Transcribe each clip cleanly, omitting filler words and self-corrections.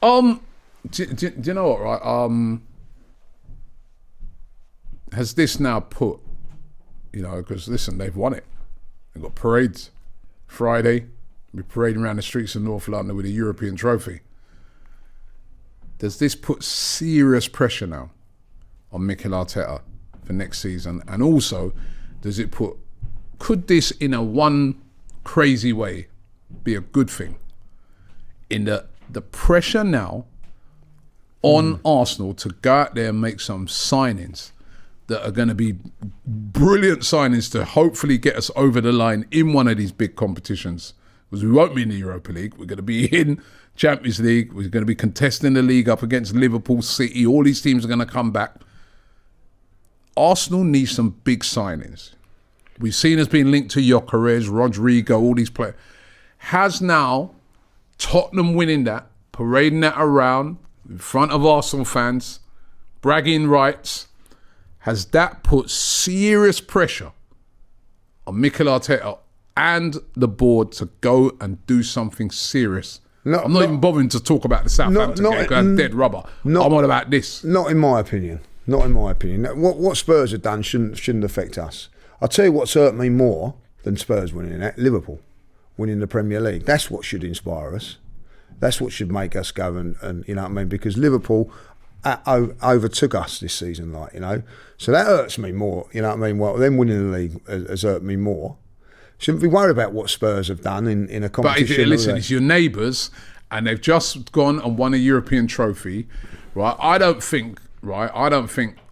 Do you know what, right? Has this now put, because listen, they've won it. They've got parades Friday. We're parading around the streets of North London with a European trophy. Does this put serious pressure now on Mikel Arteta for next season? And also, could this in a one crazy way be a good thing? In the pressure now on Arsenal to go out there and make some signings that are going to be brilliant signings to hopefully get us over the line in one of these big competitions. Because we won't be in the Europa League. We're going to be in Champions League. We're going to be contesting the league up against Liverpool, City. All these teams are going to come back. Arsenal needs some big signings. We've seen us being linked to Gyökeres, Rodrigo, all these players. Has now Tottenham winning that, parading that around in front of Arsenal fans, bragging rights, has that put serious pressure on Mikel Arteta and the board to go and do something serious? I'm not even bothering to talk about the Southampton game because I'm dead rubber. I'm on about this. Not in my opinion. Not in my opinion. What Spurs have done shouldn't affect us. I'll tell you what's hurt me more than Spurs winning that, Liverpool winning the Premier League. That's what should inspire us. That's what should make us go and you know what I mean? Because Liverpool overtook us this season, So that hurts me more, you know what I mean? Well, them winning the league has hurt me more. Shouldn't be worried about what Spurs have done in a competition. But listen, it's your neighbours and they've just gone and won a European trophy, right? I don't think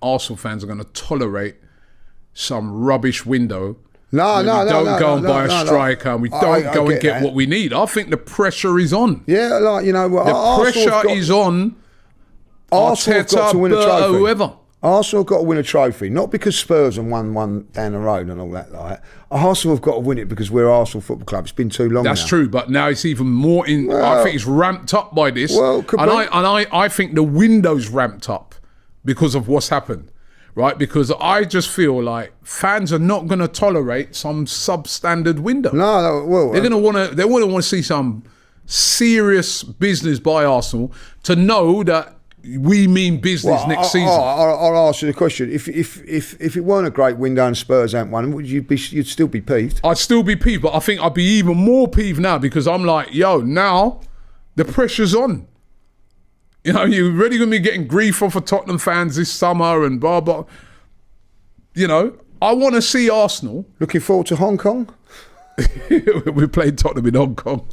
Arsenal fans are going to tolerate some rubbish window. We don't go and buy a striker and we don't go and get what we need. I think the pressure is on. Yeah, the pressure is on. Arsenal have got to win a trophy. Whoever. Arsenal have got to win a trophy, not because Spurs have won one down the road and all that. Arsenal have got to win it because we're Arsenal Football Club. It's been too long. That's true, but now it's even more in. I think it's ramped up by this. I think the window's ramped up because of what's happened, right? Because I just feel like fans are not going to tolerate some substandard window. They're going to want to. They want to see some serious business by Arsenal to know that we mean business next season. I'll ask you the question: If it weren't a great window and Spurs hadn't won, you'd still be peeved? I'd still be peeved, but I think I'd be even more peeved now because I'm like, now the pressure's on. You're really going to be getting grief off of Tottenham fans this summer and blah blah. I want to see Arsenal. Looking forward to Hong Kong. We played Tottenham in Hong Kong.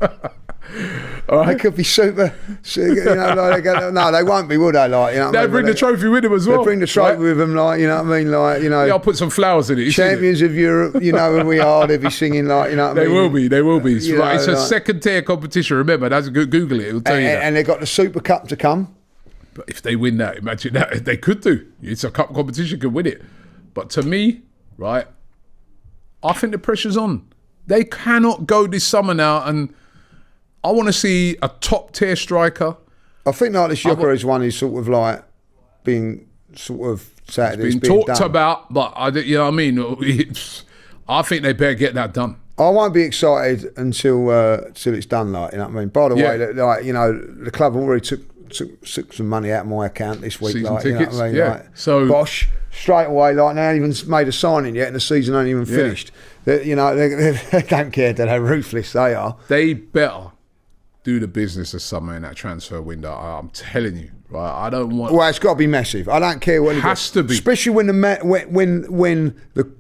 All right. They could be super. No, they won't be, will they? They bring the trophy with them as well. They bring the trophy with them, Yeah, I'll put some flowers in it. Champions of Europe, and we are. They'll be singing They will be. It's a second-tier competition. Remember, that's Google it. It'll tell you that. And they've got the Super Cup to come. But if they win that, imagine that they could do. It's a cup competition, could win it. But to me, right, I think the pressure's on. They cannot go this summer now and. I want to see a top-tier striker. I think this Gyökeres one is sort of being sort of said. It's been talked about, but I think they better get that done. I won't be excited until it's done. By the way, the club already took some money out of my account this week. Season tickets, so Bosch straight away. They haven't even made a signing yet, and the season ain't even finished. They don't care that how ruthless they are. They better do the business this summer in that transfer window. I'm telling you, right? I don't want. Well, it's got to be massive. I don't care what it has to be, especially when the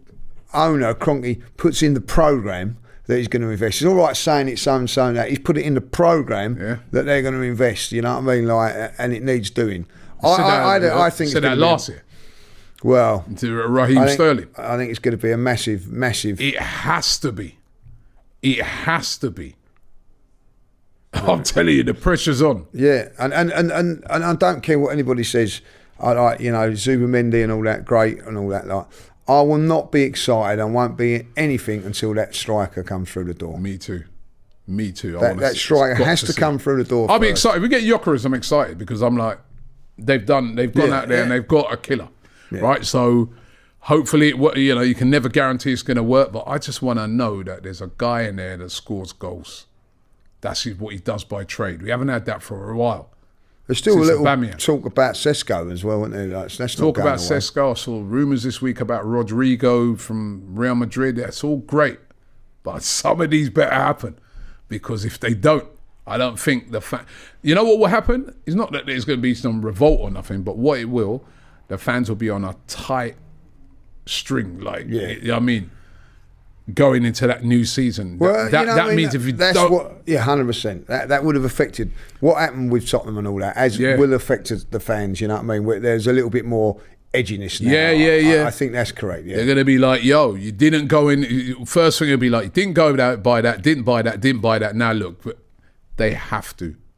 owner Kroenke puts in the program that he's going to invest. It's all right saying it's so and so that he's put it in the program that they're going to invest. You know what I mean? And it needs doing. I think said that last year. Well, to Raheem Sterling. I think it's going to be a massive. It has to be. It has to be. I'm telling you, the pressure's on. Yeah, and I don't care what anybody says. Zubimendi and all that, great and all that. I will not be excited. I won't be anything until that striker comes through the door. Me too. That striker has to come through the door. I'll be excited. If we get Gyökeres, I'm excited because I'm like, they've gone out there and they've got a killer, right? So hopefully, you can never guarantee it's going to work, but I just want to know that there's a guy in there that scores goals. That's what he does by trade. We haven't had that for a while. There's still a since little Aubameyang. talk about Sesko as well, isn't there? Like, that's Talk not going about away. Sesko. I saw rumours this week about Rodrigo from Real Madrid. That's all great. But some of these better happen. Because if they don't, I don't think you know what will happen? It's not that there's going to be some revolt or nothing, but what it will, the fans will be on a tight string. Like, you know what I mean? Going into that new season. Well, that means if you that's don't... 100%. That would have affected what happened with Tottenham and all that, as will affect the fans, you know what I mean? Where there's a little bit more edginess now. Yeah. I think that's correct, They're going to be like, yo, you didn't go in... First thing will be like, you didn't go out, buy that, didn't buy that. Now look, but they have to.